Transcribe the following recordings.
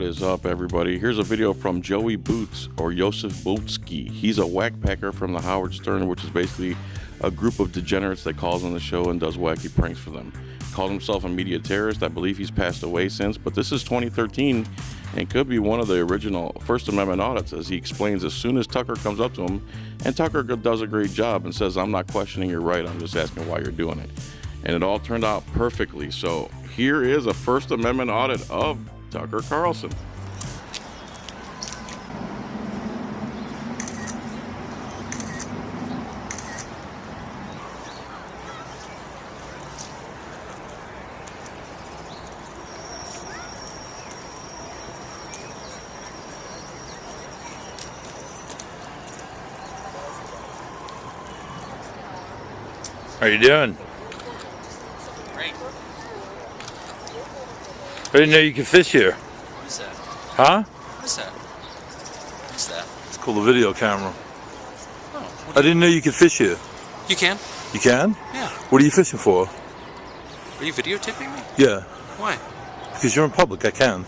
What is up, everybody? Here's a video from Joey Boots, or Joseph Bootski. He's a whack packer from the Howard Stern, which is basically a group of degenerates that calls on the show and does wacky pranks for them. He called himself a media terrorist. I believe he's passed away since, but this is 2013 and could be one of the original First Amendment audits, as he explains as soon as Tucker comes up to him, and Tucker does a great job and says, "I'm not questioning your right, I'm just asking why you're doing it." And it all turned out perfectly. So here is a First Amendment audit of Tucker Carlson. How you doing? Great. I didn't know you could fish here. What is that? Huh? What is that? What is that? It's called a video camera. Oh, I didn't know you could fish here. You can? You can? Yeah. What are you fishing for? Are you videotaping me? Yeah. Why? Because you're in public, I can.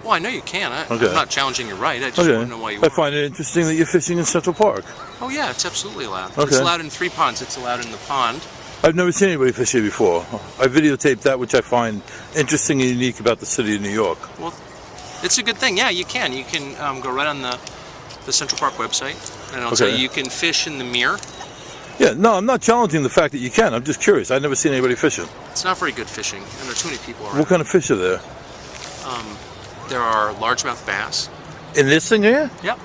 Well, I know you can. Okay. I'm not challenging your right. I just want to know why you I are. find it interesting that you're fishing in Central Park. Oh, yeah, it's absolutely allowed. Okay. It's allowed in 3 ponds. It's allowed in the pond. I've never seen anybody fish here before. I videotaped that which I find interesting and unique about the city of New York. Well, it's a good thing. Yeah, you can. You can go right on the Central Park website, and it'll tell you can fish in the mirror. Yeah, no, I'm not challenging the fact that you can. I'm just curious. I've never seen anybody fishing. It's not very good fishing, and there are too many people around. What kind of fish are there? There are largemouth bass. In this thing here? Yep.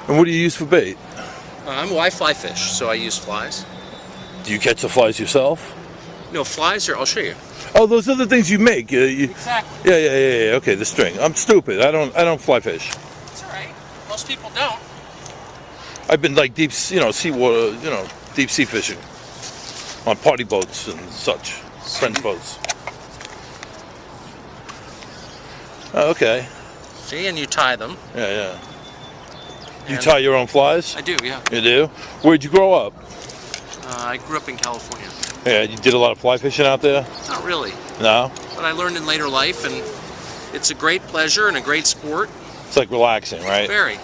And what do you use for bait? I fly fish, so I use flies. Do you catch the flies yourself? No, flies are, I'll show you. Oh, those are the things you make. Exactly. Yeah. Okay, the string. I'm stupid. I don't fly fish. It's all right. Most people don't. I've been like seawater, deep sea fishing on party boats and such, friends' boats. Oh, okay. See, and you tie them. Yeah. You tie your own flies? I do, yeah. You do? Where'd you grow up? I grew up in California. Yeah, you did a lot of fly fishing out there? Not really. No? But I learned in later life, and it's a great pleasure and a great sport. It's like relaxing, right? Very.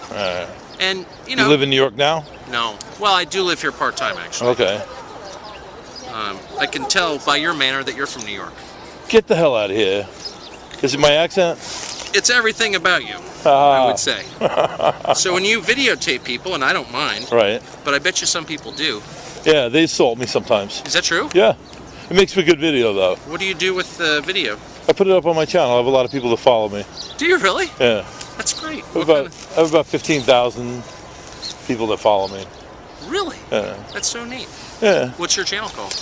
And, You live in New York now? No. Well, I do live here part-time, actually. Okay. I can tell by your manner that you're from New York. Get the hell out of here. Is it my accent? It's everything about you, I would say. So when you videotape people, and I don't mind, Right. but I bet you some people do. Yeah, they assault me sometimes. Is that true? Yeah. It makes for a good video, though. What do you do with the video? I put it up on my channel. I have a lot of people that follow me. Do you really? Yeah. That's great. I have about 15,000 people that follow me. Really? Yeah. That's so neat. Yeah. What's your channel called?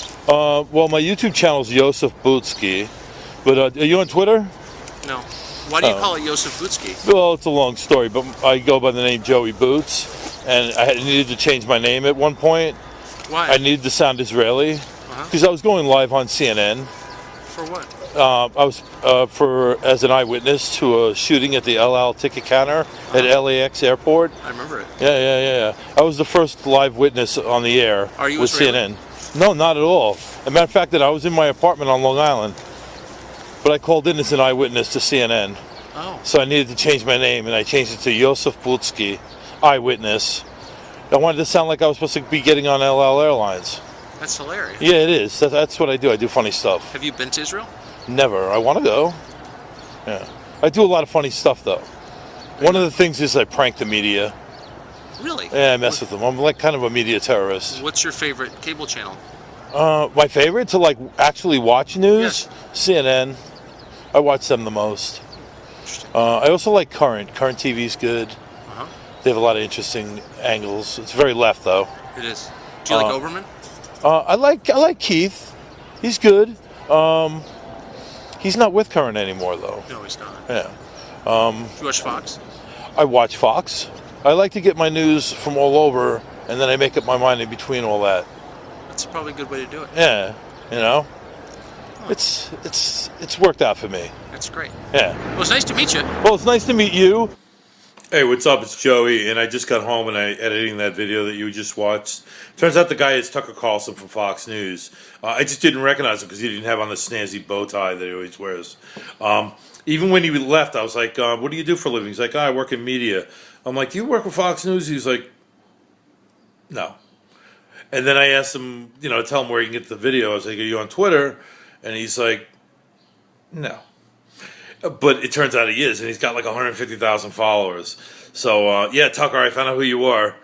Well, my YouTube channel is Joseph Bootski. But are you on Twitter? No. Why do you call it Joseph Bootski? Well, it's a long story, but I go by the name Joey Boots. And I needed to change my name at one point. Why? I needed to sound Israeli. Because I was going live on CNN. For what? I was as an eyewitness to a shooting at the El Al ticket counter at LAX airport. I remember it. Yeah. I was the first live witness on the air Are you with Israeli? CNN. No, not at all. As a matter of fact, that I was in my apartment on Long Island, but I called in as an eyewitness to CNN. Oh. So I needed to change my name, and I changed it to Joseph Bootski, eyewitness. I wanted to sound like I was supposed to be getting on El Al Airlines. That's hilarious. Yeah, it is. That's what I do. I do funny stuff. Have you been to Israel? Never. I want to go. Yeah. I do a lot of funny stuff, though. One of the things is I prank the media. Really? Yeah, I mess with them. I'm like kind of a media terrorist. What's your favorite cable channel? My favorite to like actually watch news? Yes. CNN. I watch them the most. Interesting. I also like Current. Current TV's good. They have a lot of interesting angles. It's very left, though. It is. Do you like Oberman? I like Keith. He's good. He's not with Current anymore, though. No, he's not. Yeah. Do you watch Fox? I watch Fox. I like to get my news from all over, and then I make up my mind in between all that. That's probably a good way to do it. Yeah, it's worked out for me. That's great. Yeah. Well, it's nice to meet you. Well, it's nice to meet you. Hey, what's up? It's Joey, and I just got home and I editing that video that you just watched. Turns out the guy is Tucker Carlson from Fox News. I just didn't recognize him because he didn't have on the snazzy bow tie that he always wears. Even when he left, I was like, what do you do for a living? He's like, I work in media. I'm like, do you work with Fox News? He's like, no. And then I asked him, to tell him where he can get the video. I was like, are you on Twitter? And he's like, no. But it turns out he is, and he's got like 150,000 followers. So, yeah, Tucker, I found out who you are.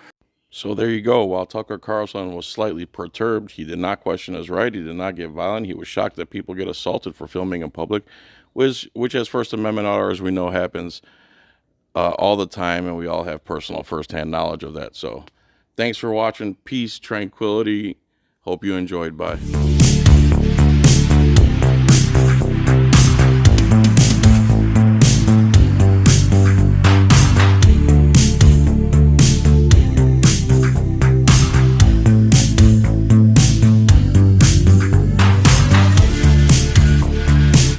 So there you go. While Tucker Carlson was slightly perturbed, he did not question his right. He did not get violent. He was shocked that people get assaulted for filming in public, which as First Amendment owners, we know happens all the time, and we all have personal firsthand knowledge of that. So thanks for watching. Peace, tranquility. Hope you enjoyed. Bye.